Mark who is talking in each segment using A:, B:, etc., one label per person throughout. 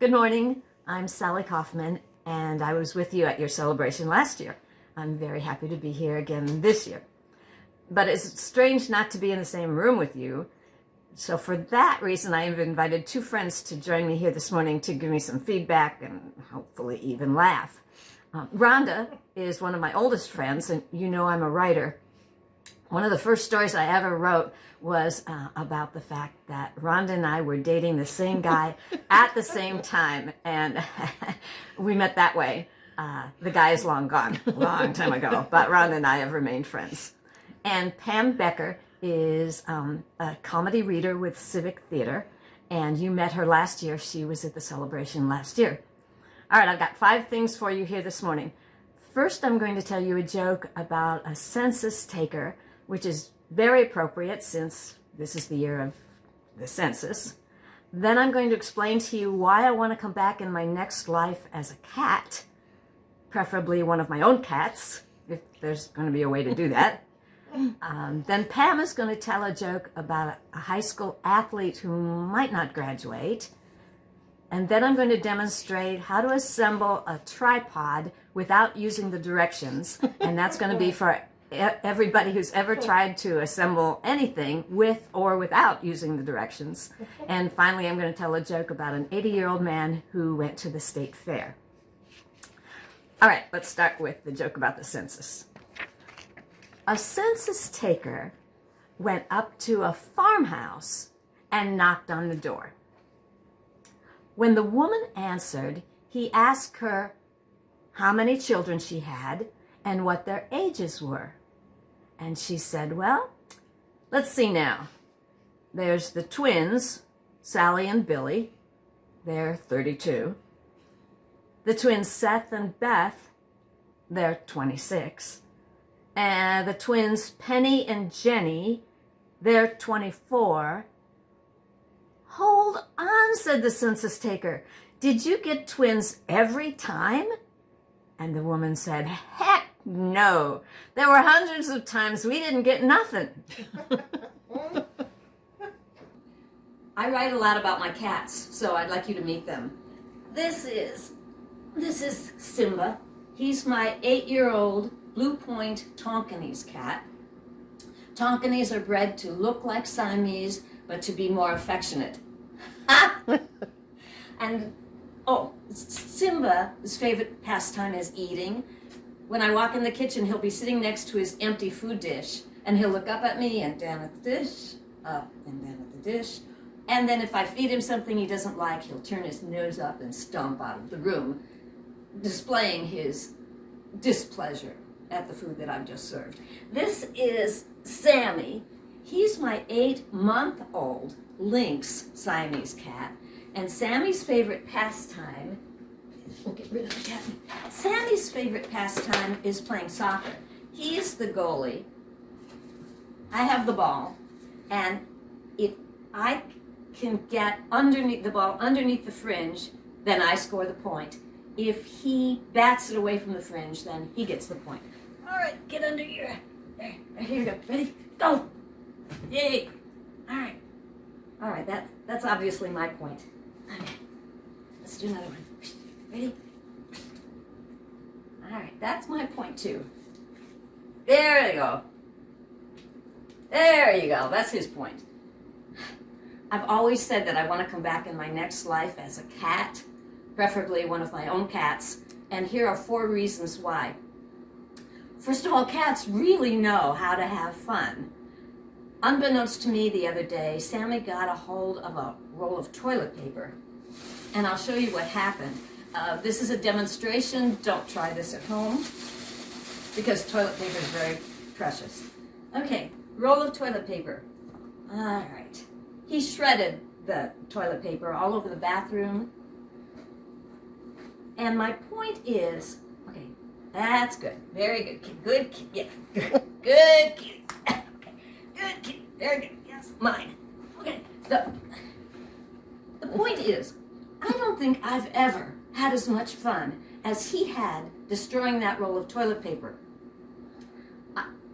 A: Good morning. I'm Sally Kaufman, and I was with you at your celebration last year. I'm very happy to be here again this year. But it's strange not to be in the same room with you. So for that reason, I have invited two friends to join me here this morning to give me some feedback and hopefully even laugh. Rhonda is one of my oldest friends, and you know I'm a writer. One of the first stories I ever wrote was about the fact that Rhonda and I were dating the same guy at the same time, and we met that way. The guy is long gone, a long time ago, but Rhonda and I have remained friends. And Pam Becker is a comedy reader with Civic Theater, and you met her last year. She was at the celebration last year. All right, I've got 5 things for you here this morning. First, I'm going to tell you a joke about a census taker, which is very appropriate since this is the year of the census. Then I'm going to explain to you why I want to come back in my next life as a cat, preferably one of my own cats, if there's going to be a way to do that. Then Pam is going to tell a joke about a high school athlete who might not graduate. And then I'm going to demonstrate how to assemble a tripod without using the directions. And that's going to be for everybody who's ever tried to assemble anything with or without using the directions. And finally, I'm going to tell a joke about an 80-year-old man who went to the state fair. All right, let's start with the joke about the census. A census taker went up to a farmhouse and knocked on the door. When the woman answered, he asked her how many children she had and what their ages were. And she said, well, let's see now. There's the twins, Sally and Billy. They're 32. The twins, Seth and Beth, they're 26. And the twins, Penny and Jenny, they're 24. Hold on, said the census taker. Did you get twins every time? And the woman said, heck no. There were hundreds of times we didn't get nothing. I write a lot about my cats, so I'd like you to meet them. This is Simba. He's my 8-year-old Blue Point Tonkinese cat. Tonkinese are bred to look like Siamese, but to be more affectionate. And, Simba's favorite pastime is eating. When I walk in the kitchen, he'll be sitting next to his empty food dish, and he'll look up at me and down at the dish, up and down at the dish. And then if I feed him something he doesn't like, he'll turn his nose up and stomp out of the room, displaying his displeasure at the food that I've just served. This is Sammy. He's my 8-month-old lynx Siamese cat, and Sammy's favorite pastime, we'll get rid of the cat. Sammy's favorite pastime is playing soccer. He's the goalie. I have the ball, and if I can get the ball underneath the fringe, then I score the point. If he bats it away from the fringe, then he gets the point. All right, get under here. There, here you go. Ready? Go! Yay! All right. That's obviously my point. Okay, let's do another one. Ready? All right, that's my point too. There you go. There you go. That's his point. I've always said that I want to come back in my next life as a cat, preferably one of my own cats, and here are 4 reasons why. First of all, cats really know how to have fun. Unbeknownst to me the other day, Sammy got a hold of a roll of toilet paper, and I'll show you what happened. This is a demonstration. Don't try this at home, because toilet paper is very precious. Okay, roll of toilet paper. All right. He shredded the toilet paper all over the bathroom. And my point is, okay, that's good. Very good. Good kid. Yeah. Good kid. Okay. Good kid. Very good. Yes, mine. Okay. The point is, I don't think I've ever had as much fun as he had destroying that roll of toilet paper.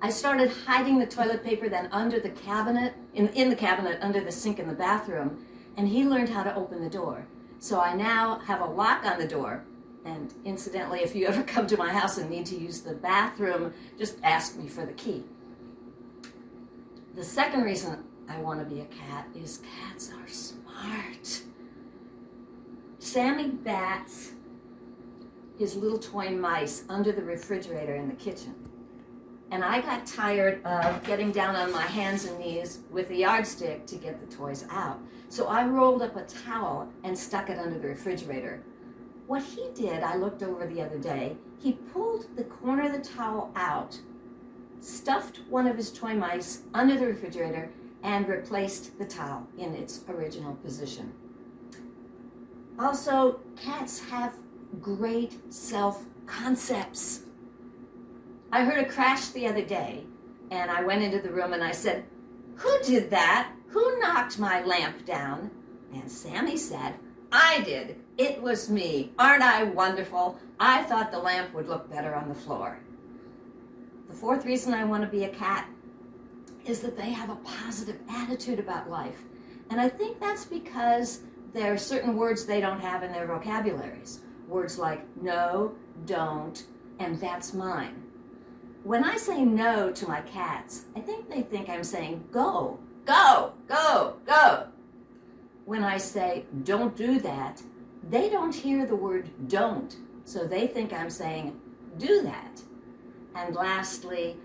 A: I started hiding the toilet paper then under the cabinet, in the cabinet under the sink in the bathroom, and he learned how to open the door. So I now have a lock on the door. And incidentally, if you ever come to my house and need to use the bathroom, just ask me for the key. The second reason I want to be a cat is cats are smart. Sammy bats his little toy mice under the refrigerator in the kitchen. And I got tired of getting down on my hands and knees with the yardstick to get the toys out. So I rolled up a towel and stuck it under the refrigerator. What he did, I looked over the other day, he pulled the corner of the towel out, stuffed one of his toy mice under the refrigerator, and replaced the towel in its original position. Also, cats have great self-concepts. I heard a crash the other day, and I went into the room and I said, "Who did that? Who knocked my lamp down?" And Sammy said, "I did. It was me. Aren't I wonderful? I thought the lamp would look better on the floor." The fourth reason I want to be a cat is that they have a positive attitude about life. And I think that's because there are certain words they don't have in their vocabularies. Words like no, don't, and that's mine. When I say no to my cats, I think they think I'm saying go, go, go, go. When I say don't do that, they don't hear the word don't, so they think I'm saying do that. And lastly,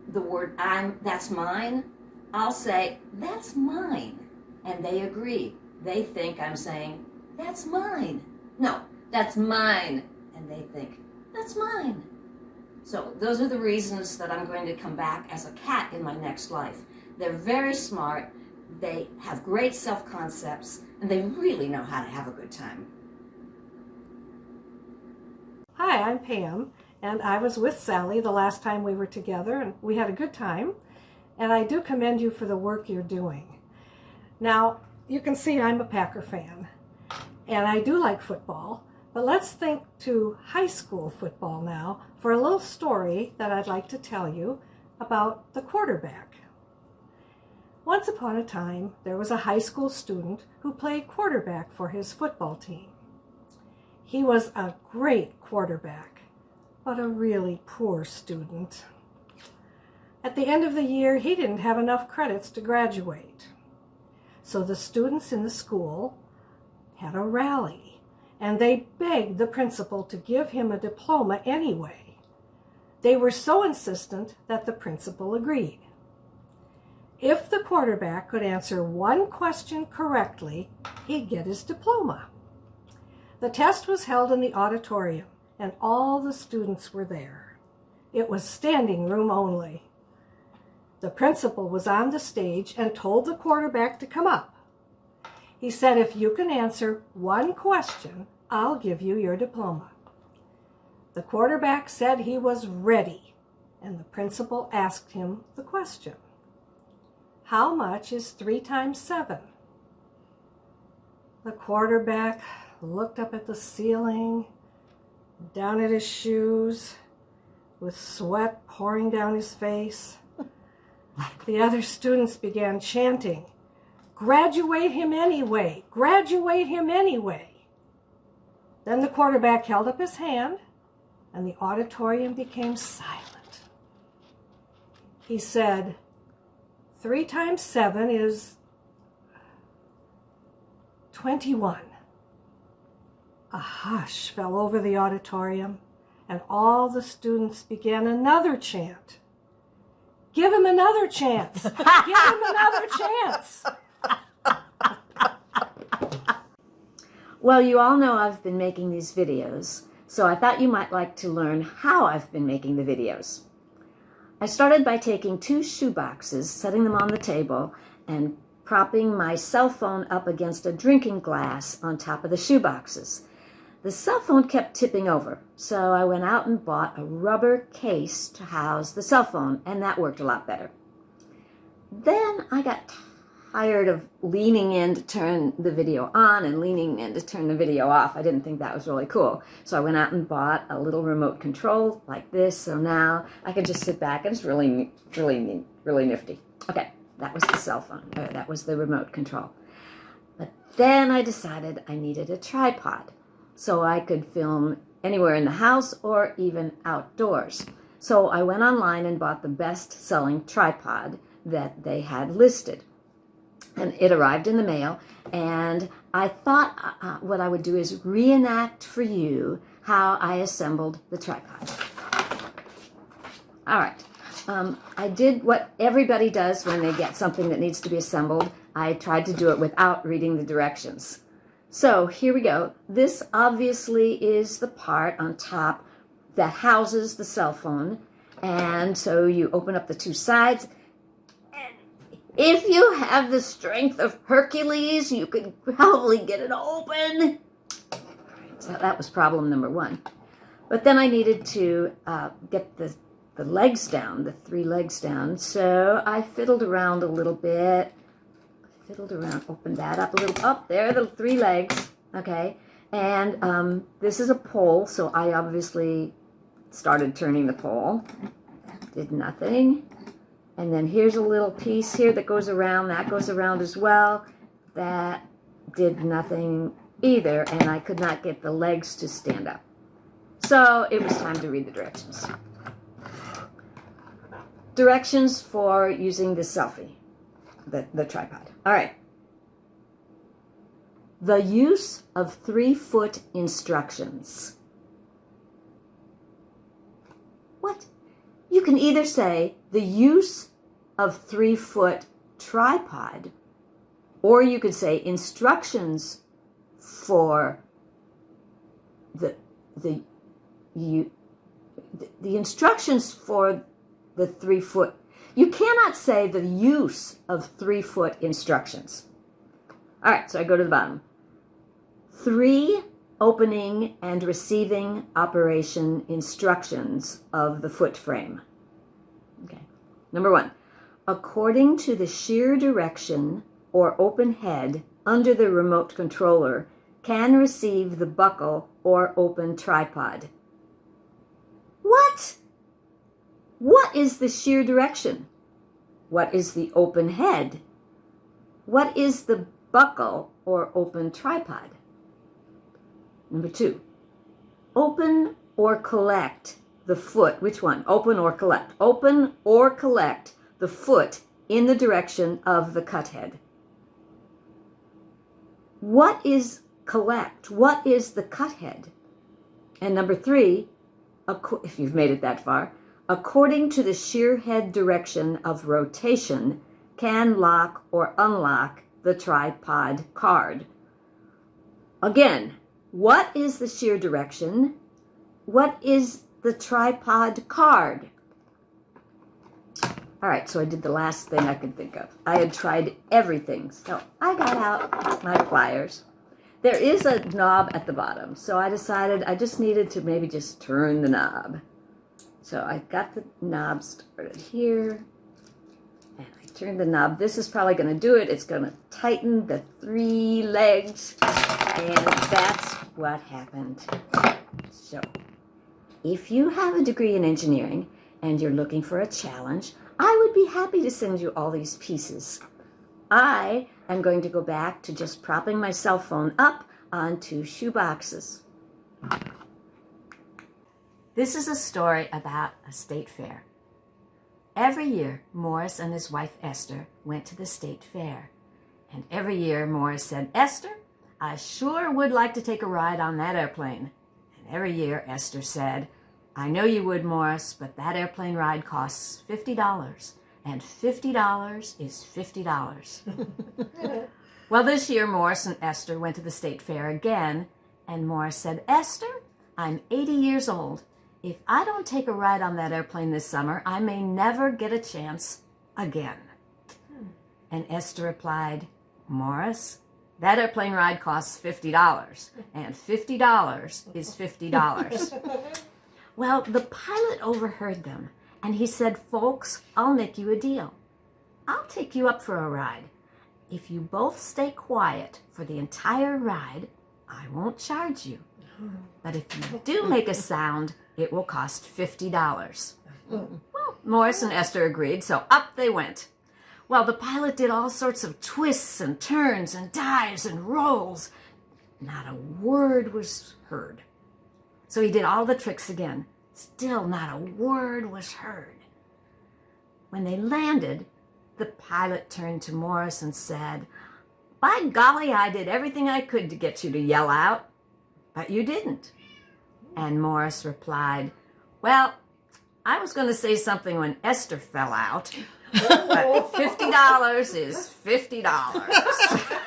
A: the word that's mine, I'll say that's mine, and they agree. They think I'm saying that's mine. No, that's mine, and they think that's mine. So those are the reasons that I'm going to come back as a cat in my next life. They're very smart, they have great self-concepts, and they really know how to have a good time.
B: Hi, I'm Pam, and I was with Sally the last time we were together, and we had a good time, and I do commend you for the work you're doing. Now, you can see I'm a Packer fan, and I do like football, but let's think to high school football now for a little story that I'd like to tell you about the quarterback. Once upon a time, there was a high school student who played quarterback for his football team. He was a great quarterback, but a really poor student. At the end of the year, he didn't have enough credits to graduate. So the students in the school had a rally, and they begged the principal to give him a diploma anyway. They were so insistent that the principal agreed. If the quarterback could answer one question correctly, he'd get his diploma. The test was held in the auditorium, and all the students were there. It was standing room only. The principal was on the stage and told the quarterback to come up. He said, "If you can answer one question, I'll give you your diploma." The quarterback said he was ready, and the principal asked him the question. "How much is 3 times 7? The quarterback looked up at the ceiling, down at his shoes, with sweat pouring down his face. The other students began chanting, "Graduate him anyway! Graduate him anyway!" Then the quarterback held up his hand, and the auditorium became silent. He said, 3 times 7 is 21. A hush fell over the auditorium, and all the students began another chant. "Give him another chance! Give him another chance!"
A: Well, you all know I've been making these videos, so I thought you might like to learn how I've been making the videos. I started by taking 2 shoe boxes, setting them on the table, and propping my cell phone up against a drinking glass on top of the shoe boxes. The cell phone kept tipping over, so I went out and bought a rubber case to house the cell phone, and that worked a lot better. Then I got tired of leaning in to turn the video on and leaning in to turn the video off. I didn't think that was really cool. So I went out and bought a little remote control like this, so now I can just sit back and it's really neat, really nifty. Okay, that was the cell phone. That was the remote control. But then I decided I needed a tripod so I could film anywhere in the house or even outdoors. So I went online and bought the best-selling tripod that they had listed. And it arrived in the mail, and I thought what I would do is reenact for you how I assembled the tripod. All right. I did what everybody does when they get something that needs to be assembled. I tried to do it without reading the directions. So here we go. This obviously is the part on top that houses the cell phone. And so you open up the two sides. And if you have the strength of Hercules, you could probably get it open. So that was problem number one. But then I needed to get the legs down, the three legs down. So I fiddled around a little bit. Opened that up a little. Oh, there are the three legs. Okay. And this is a pole, so I obviously started turning the pole. Did nothing. And then here's a little piece here that goes around. That goes around as well. That did nothing either, and I could not get the legs to stand up. So it was time to read the directions. Directions for using the selfie, the tripod. All right. The use of 3-foot instructions. What? You can either say the use of 3-foot tripod, or you could say instructions for the instructions for the 3-foot. You cannot say the use of 3-foot instructions. All right, so I go to the bottom. 3 opening and receiving operation instructions of the foot frame. Okay. Number 1, according to the shear direction or open head under the remote controller, can receive the buckle or open tripod. What? What is the shear direction? What is the open head? What is the buckle or open tripod? Number 2, open or collect the foot. Which one? Open or collect? Open or collect the foot in the direction of the cut head. What is collect? What is the cut head? And number 3, if you've made it that far, according to the shear head direction of rotation, can lock or unlock the tripod card. Again, what is the shear direction? What is the tripod card? All right, so I did the last thing I could think of. I had tried everything, so I got out my pliers. There is a knob at the bottom, so I decided I just needed to maybe just turn the knob. So I got the knob started here, and I turned the knob. This is probably going to do it. It's going to tighten the 3 legs, and that's what happened. So if you have a degree in engineering and you're looking for a challenge, I would be happy to send you all these pieces. I am going to go back to just propping my cell phone up onto shoe boxes. This is a story about a state fair. Every year, Morris and his wife Esther went to the state fair. And every year, Morris said, "Esther, I sure would like to take a ride on that airplane." And every year, Esther said, "I know you would, Morris, but that airplane ride costs $50. And $50 is $50. Well, this year, Morris and Esther went to the state fair again, and Morris said, "Esther, I'm 80 years old. If I don't take a ride on that airplane this summer, I may never get a chance again." And Esther replied, "Morris, that airplane ride costs $50, and $50 is $50. Well, the pilot overheard them, and he said, "Folks, I'll make you a deal. I'll take you up for a ride. If you both stay quiet for the entire ride, I won't charge you. But if you do make a sound, it will cost $50. Well, Morris and Esther agreed, so up they went. Well, the pilot did all sorts of twists and turns and dives and rolls. Not a word was heard. So he did all the tricks again. Still not a word was heard. When they landed, the pilot turned to Morris and said, "By golly, I did everything I could to get you to yell out, but you didn't." And Morris replied, "Well, I was going to say something when Esther fell out, but $50 is $50."